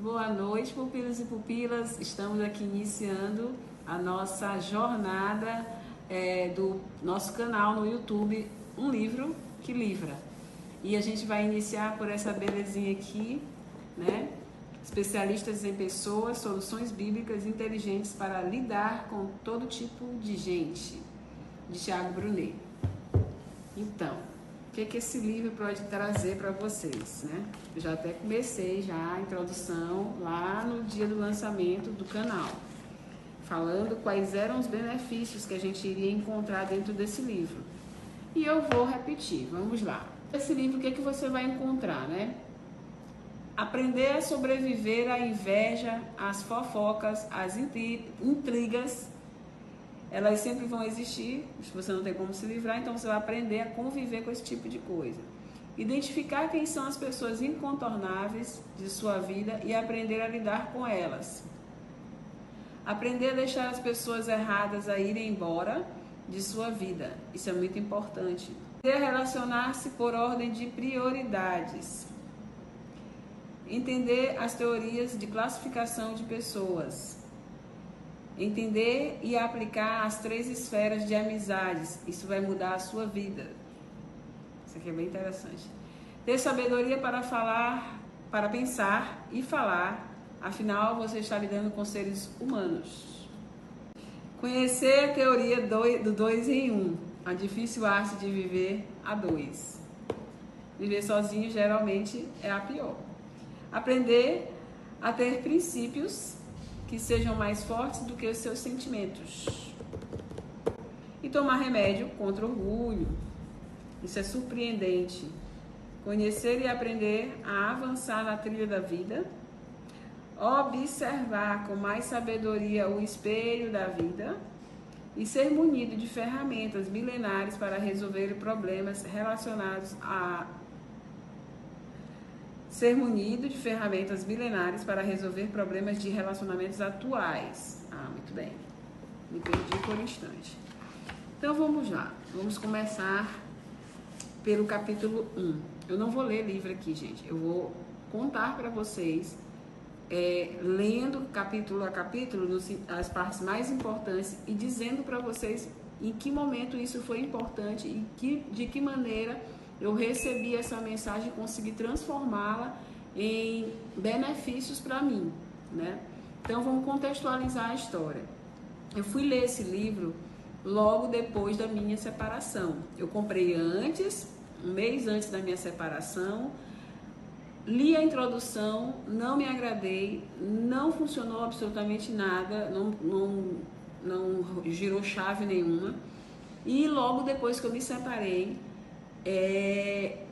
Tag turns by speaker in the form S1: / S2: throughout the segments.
S1: Boa noite, pupilos e pupilas. Estamos aqui iniciando a nossa jornada do nosso canal no YouTube, Um Livro que Livra. E a gente vai iniciar por essa belezinha aqui, né? Especialistas em pessoas, soluções bíblicas inteligentes para lidar com todo tipo de gente, de Thiago Brunet. Então, o que esse livro pode trazer para vocês, né? Eu já até comecei a introdução lá no dia do lançamento do canal, falando quais eram os benefícios que a gente iria encontrar dentro desse livro. E eu vou repetir, vamos lá. Esse livro, o que você vai encontrar, né? Aprender a sobreviver à inveja, às fofocas, às intrigas. Elas sempre vão existir, você não tem como se livrar, então você vai aprender a conviver com esse tipo de coisa. Identificar quem são as pessoas incontornáveis de sua vida e aprender a lidar com elas. Aprender a deixar as pessoas erradas a irem embora de sua vida, isso é muito importante. Aprender a relacionar-se por ordem de prioridades. Entender as teorias de classificação de pessoas. Entender e aplicar as 3 esferas de amizades. Isso vai mudar a sua vida. Isso aqui é bem interessante. Ter sabedoria para falar, para pensar e falar. Afinal, você está lidando com seres humanos. Conhecer a teoria do 2 em 1. A difícil arte de viver a 2. Viver sozinho geralmente é a pior. Aprender a ter princípios que sejam mais fortes do que os seus sentimentos. E tomar remédio contra o orgulho. Isso é surpreendente. Conhecer e aprender a avançar na trilha da vida. Observar com mais sabedoria o espelho da vida. E ser munido de ferramentas milenares para resolver problemas relacionados a... Ser munido de ferramentas milenares para resolver problemas de relacionamentos atuais. Ah, muito bem. Me perdi por um instante. Então vamos lá. Vamos começar pelo capítulo 1. Eu não vou ler livro aqui, gente. Eu vou contar para vocês, lendo capítulo a capítulo, as partes mais importantes e dizendo para vocês em que momento isso foi importante e de que maneira eu recebi essa mensagem e consegui transformá-la em benefícios para mim, né? Então vamos contextualizar a história. Eu fui ler esse livro logo depois da minha separação. Eu comprei antes, um mês antes da minha separação, li a introdução, não me agradei, não funcionou absolutamente nada, não girou chave nenhuma. E logo depois que eu me separei,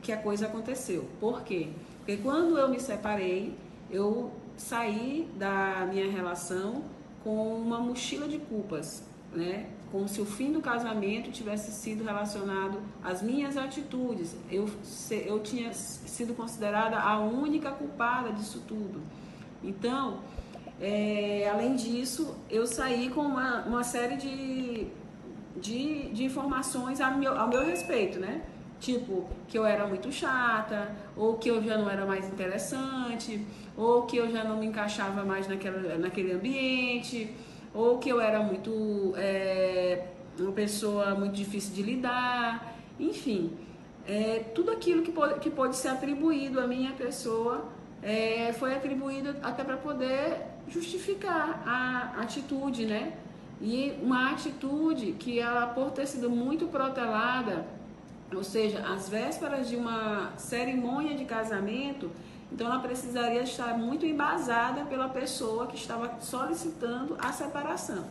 S1: que a coisa aconteceu. Por quê? Porque quando eu me separei, eu saí da minha relação com uma mochila de culpas, né? Como se o fim do casamento tivesse sido relacionado às minhas atitudes. Eu tinha sido considerada a única culpada disso tudo. Então, além disso, eu saí com uma série de informações ao meu respeito, né? Tipo, que eu era muito chata, ou que eu já não era mais interessante, ou que eu já não me encaixava mais naquele ambiente, ou que eu era muito uma pessoa muito difícil de lidar, enfim, tudo aquilo que pode ser atribuído à minha pessoa foi atribuído até para poder justificar a atitude, né? E uma atitude que ela, por ter sido muito protelada, ou seja, às vésperas de uma cerimônia de casamento, então ela precisaria estar muito embasada pela pessoa que estava solicitando a separação.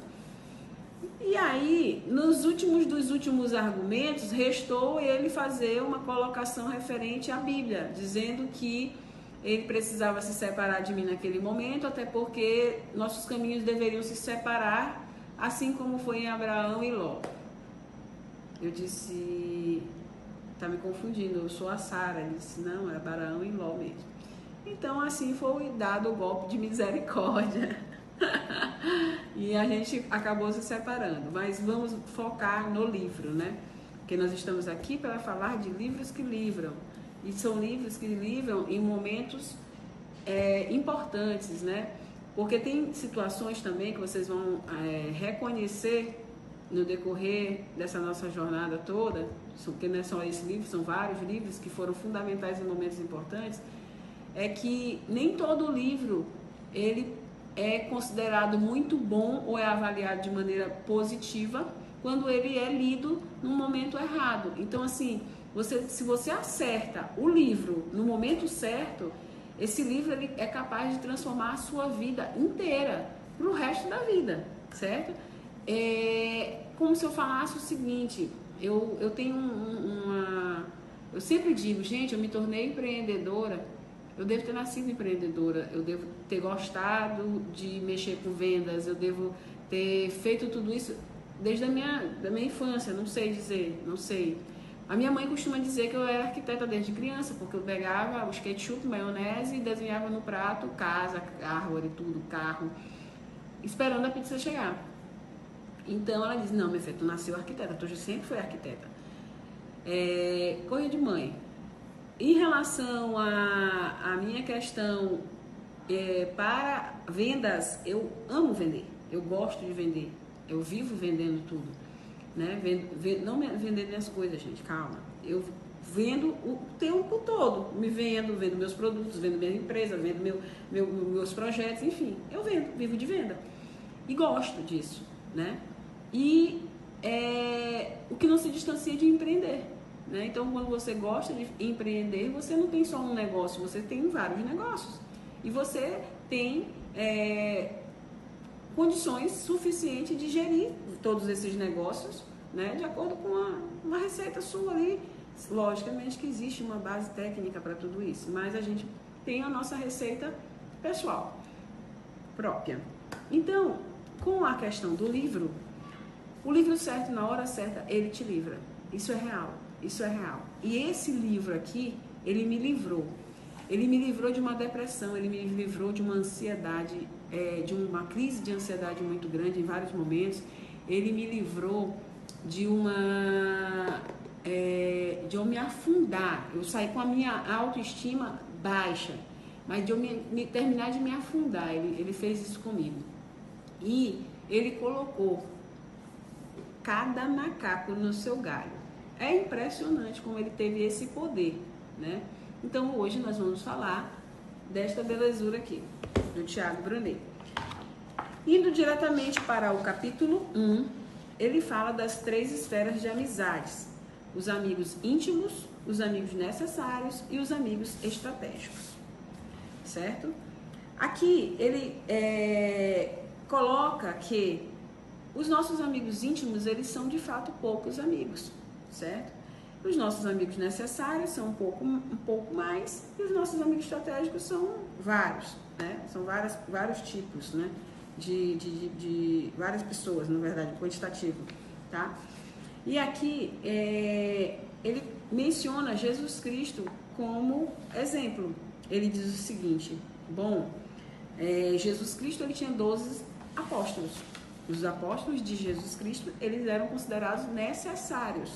S1: E aí, nos dos últimos argumentos, restou ele fazer uma colocação referente à Bíblia, dizendo que ele precisava se separar de mim naquele momento, até porque nossos caminhos deveriam se separar, assim como foi em Abraão e Ló. Eu disse... Tá me confundindo, eu sou a Sara. Ele disse, não, é Abraão e Ló mesmo. Então, assim foi dado o golpe de misericórdia. E a gente acabou se separando. Mas vamos focar no livro, né? Porque nós estamos aqui para falar de livros que livram. E são livros que livram em momentos importantes, né? Porque tem situações também que vocês vão reconhecer no decorrer dessa nossa jornada toda, porque não é só esse livro, são vários livros que foram fundamentais em momentos importantes, é que nem todo livro ele é considerado muito bom ou é avaliado de maneira positiva quando ele é lido num momento errado. Então, assim, se você acerta o livro no momento certo, esse livro ele é capaz de transformar a sua vida inteira para o resto da vida, certo? Como se eu falasse o seguinte, eu tenho eu sempre digo, gente, eu me tornei empreendedora, eu devo ter nascido empreendedora, eu devo ter gostado de mexer com vendas, eu devo ter feito tudo isso desde da minha infância, não sei dizer, não sei. A minha mãe costuma dizer que eu era arquiteta desde criança, porque eu pegava os ketchup, maionese e desenhava no prato casa, árvore, tudo, carro, esperando a pizza chegar. Então ela diz, não, minha filha, tu nasceu arquiteta, tu sempre foi arquiteta. Coisa de mãe. Em relação à minha questão para vendas, eu amo vender, eu gosto de vender, eu vivo vendendo tudo, né? Não vendendo minhas coisas, gente, calma. Eu vendo o tempo todo, vendo meus produtos, vendo minha empresa, vendo meus projetos, enfim, eu vendo, vivo de venda e gosto disso, né? E o que não se distancia de empreender, né? Então, quando você gosta de empreender, você não tem só um negócio, você tem vários negócios e você tem condições suficientes de gerir todos esses negócios, né? De acordo com uma receita sua ali. Logicamente que existe uma base técnica para tudo isso, mas a gente tem a nossa receita pessoal própria. Então, com a questão do livro, o livro certo na hora certa, ele te livra. Isso é real, isso é real. E esse livro aqui, ele me livrou. Ele me livrou de uma depressão, ele me livrou de uma ansiedade, de uma crise de ansiedade muito grande em vários momentos. Ele me livrou de eu me afundar. Eu saí com a minha autoestima baixa, mas de eu terminar de me afundar. Ele fez isso comigo. E ele colocou cada macaco no seu galho. É impressionante como ele teve esse poder, né? Então hoje nós vamos falar desta belezura aqui, do Thiago Brunet. Indo diretamente para o capítulo 1, ele fala das 3 esferas de amizades: os amigos íntimos, os amigos necessários e os amigos estratégicos, certo? Aqui ele coloca que os nossos amigos íntimos, eles são de fato poucos amigos, certo? Os nossos amigos necessários são um pouco mais, e os nossos amigos estratégicos são vários, né? São vários tipos, né? De várias pessoas, na verdade, quantitativo, tá? E aqui ele menciona Jesus Cristo como exemplo. Ele diz o seguinte: Jesus Cristo ele tinha 12 apóstolos. Os apóstolos de Jesus Cristo, eles eram considerados necessários.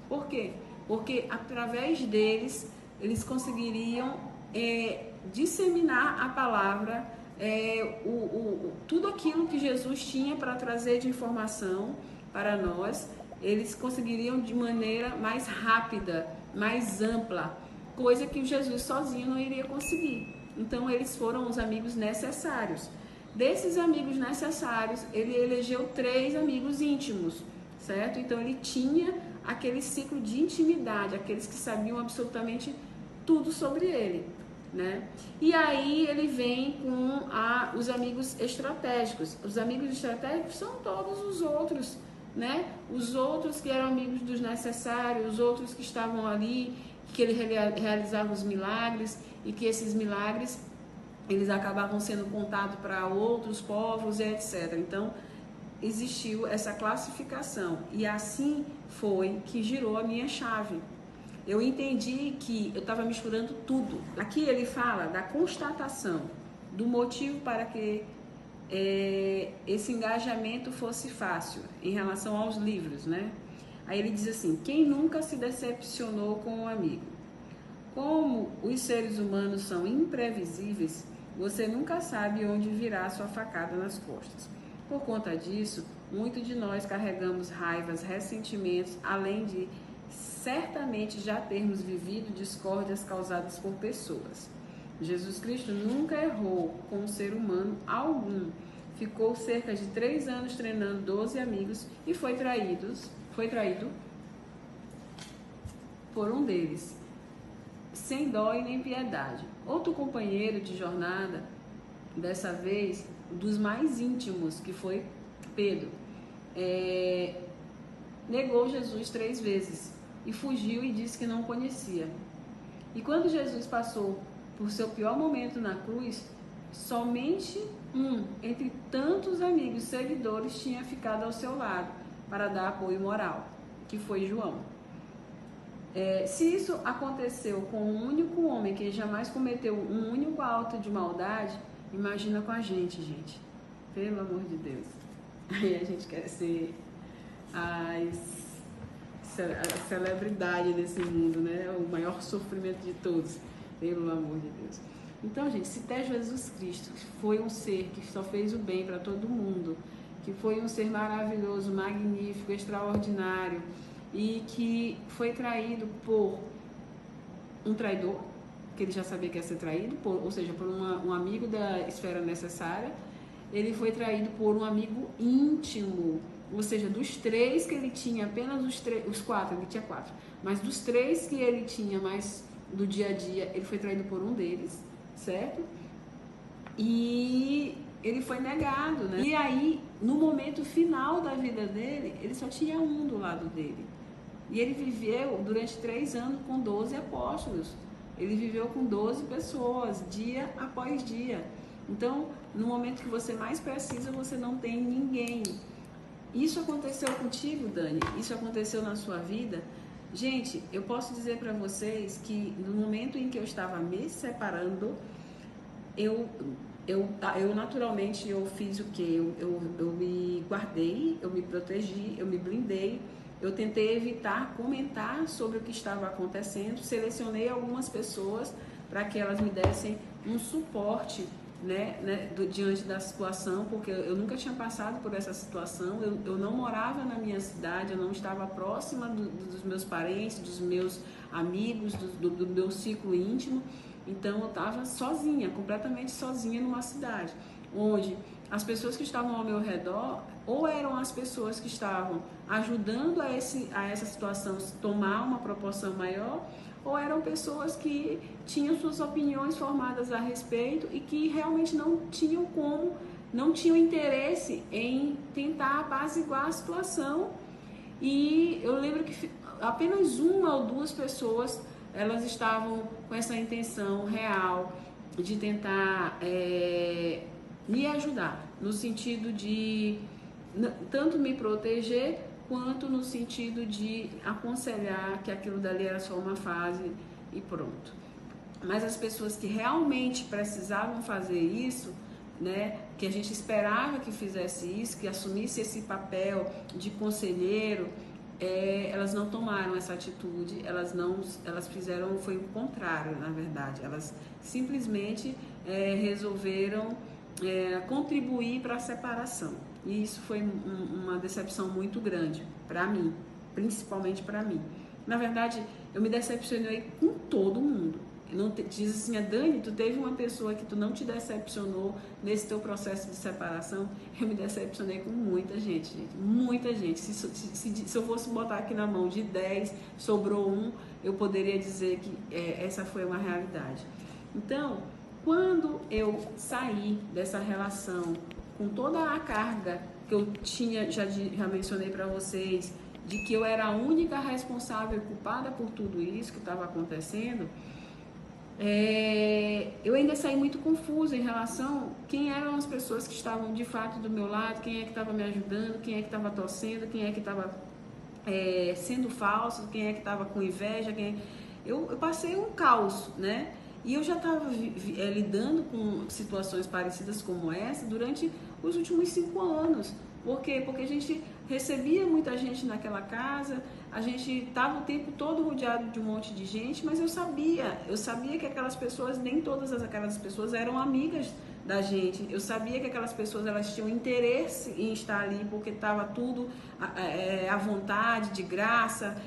S1: Por quê? Porque através deles, eles conseguiriam disseminar a palavra, tudo aquilo que Jesus tinha para trazer de informação para nós, eles conseguiriam de maneira mais rápida, mais ampla, coisa que Jesus sozinho não iria conseguir. Então, eles foram os amigos necessários. Desses amigos necessários, ele elegeu 3 amigos íntimos, certo? Então, ele tinha aquele ciclo de intimidade, aqueles que sabiam absolutamente tudo sobre ele, né? E aí ele vem com os amigos estratégicos. Os amigos estratégicos são todos os outros, né? Os outros que eram amigos dos necessários, os outros que estavam ali, que ele realizava os milagres e que esses milagres eles acabavam sendo contados para outros povos, etc. Então, existiu essa classificação e assim foi que girou a minha chave. Eu entendi que eu estava misturando tudo. Aqui ele fala da constatação do motivo para que esse engajamento fosse fácil em relação aos livros, né? Aí ele diz assim: quem nunca se decepcionou com um amigo? Como os seres humanos são imprevisíveis, você nunca sabe onde virá sua facada nas costas. Por conta disso, muitos de nós carregamos raivas, ressentimentos, além de certamente já termos vivido discórdias causadas por pessoas. Jesus Cristo nunca errou com um ser humano algum. Ficou cerca de 3 anos treinando 12 amigos e foi traído por um deles, sem dó e nem piedade. Outro companheiro de jornada, dessa vez dos mais íntimos, que foi Pedro, negou Jesus 3 vezes e fugiu e disse que não conhecia. E quando Jesus passou por seu pior momento na cruz, somente um entre tantos amigos e seguidores tinha ficado ao seu lado para dar apoio moral, que foi João. Se isso aconteceu com um único homem que jamais cometeu um único ato de maldade, imagina com a gente, pelo amor de Deus. Aí a gente quer ser a celebridade desse mundo, né? O maior sofrimento de todos, pelo amor de Deus. Então, gente, se até Jesus Cristo, que foi um ser que só fez o bem para todo mundo, que foi um ser maravilhoso, magnífico, extraordinário, e que foi traído por um traidor, que ele já sabia que ia ser traído, ou seja, por um amigo da esfera necessária, ele foi traído por um amigo íntimo, ou seja, dos 3 que ele tinha, apenas os 4, ele tinha 4, mas dos 3 que ele tinha mais do dia a dia, ele foi traído por um deles, certo? E ele foi negado, né? E aí, no momento final da vida dele, ele só tinha um do lado dele. E ele viveu durante 3 anos com 12 apóstolos. Ele viveu com 12 pessoas, dia após dia. Então, no momento que você mais precisa, você não tem ninguém. Isso aconteceu contigo, Dani? Isso aconteceu na sua vida? Gente, eu posso dizer para vocês que no momento em que eu estava me separando, eu naturalmente eu fiz o quê? Eu me guardei, eu me protegi, eu me blindei. Eu tentei evitar comentar sobre o que estava acontecendo, selecionei algumas pessoas para que elas me dessem um suporte, diante da situação, porque eu nunca tinha passado por essa situação, eu não morava na minha cidade, eu não estava próxima dos meus parentes, dos meus amigos, do meu ciclo íntimo, então eu estava sozinha, completamente sozinha numa cidade, onde as pessoas que estavam ao meu redor, ou eram as pessoas que estavam ajudando a essa situação tomar uma proporção maior, ou eram pessoas que tinham suas opiniões formadas a respeito e que realmente não tinham interesse em tentar apaziguar a situação. E eu lembro que apenas 1 ou 2 pessoas, elas estavam com essa intenção real de tentar me ajudar, no sentido de tanto me proteger, quanto no sentido de aconselhar que aquilo dali era só uma fase e pronto. Mas as pessoas que realmente precisavam fazer isso, que a gente esperava que fizesse isso, que assumisse esse papel de conselheiro, elas não tomaram essa atitude, elas fizeram, foi o contrário, na verdade, elas simplesmente resolveram contribuir para a separação. E isso foi uma decepção muito grande para mim, principalmente para mim. Na verdade, eu me decepcionei com todo mundo. Diz assim, Dani, tu teve uma pessoa que tu não te decepcionou nesse teu processo de separação? Eu me decepcionei com muita gente, muita gente. Se eu fosse botar aqui na mão de 10, sobrou 1, eu poderia dizer que essa foi uma realidade. Então, quando eu saí dessa relação com toda a carga que eu tinha, já mencionei para vocês, de que eu era a única responsável e culpada por tudo isso que estava acontecendo, eu ainda saí muito confusa em relação a quem eram as pessoas que estavam de fato do meu lado, quem é que estava me ajudando, quem é que estava torcendo, quem é que estava sendo falso, quem é que estava com inveja, eu passei um caos, né? E eu já estava lidando com situações parecidas como essa durante os últimos 5 anos. Por quê? Porque a gente recebia muita gente naquela casa, a gente estava o tempo todo rodeado de um monte de gente, mas eu sabia que aquelas pessoas, nem todas aquelas pessoas eram amigas da gente. Eu sabia que aquelas pessoas, elas tinham interesse em estar ali, porque estava tudo à vontade, de graça,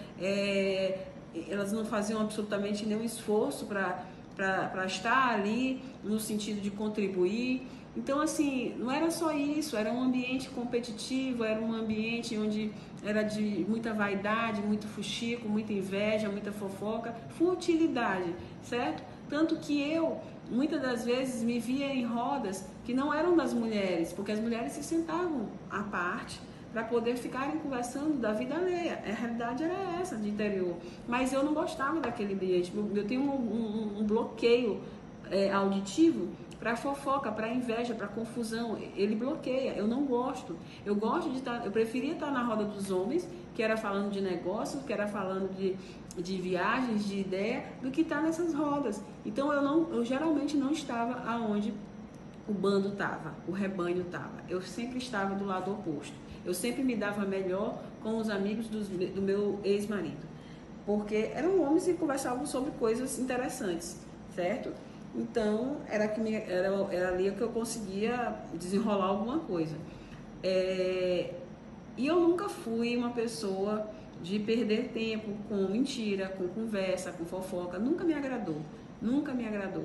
S1: elas não faziam absolutamente nenhum esforço para estar ali, no sentido de contribuir. Então, assim, não era só isso, era um ambiente competitivo, era um ambiente onde era de muita vaidade, muito fuxico, muita inveja, muita fofoca, futilidade, certo? Tanto que eu, muitas das vezes, me via em rodas que não eram das mulheres, porque as mulheres se sentavam à parte para poder ficarem conversando da vida alheia. A realidade era essa, de interior. Mas eu não gostava daquele ambiente. Eu tenho um bloqueio auditivo para fofoca, para inveja, para confusão. Ele bloqueia. Eu não gosto. Eu gosto de estar. Eu preferia estar na roda dos homens, que era falando de negócios, que era falando de viagens, de ideia, do que estar nessas rodas. Então eu geralmente não estava aonde o bando estava, o rebanho estava. Eu sempre estava do lado oposto. Eu sempre me dava melhor com os amigos do meu ex-marido, porque eram homens que conversavam sobre coisas interessantes, certo? Então, era ali que eu conseguia desenrolar alguma coisa. E eu nunca fui uma pessoa de perder tempo com mentira, com conversa, com fofoca. Nunca me agradou. Nunca me agradou.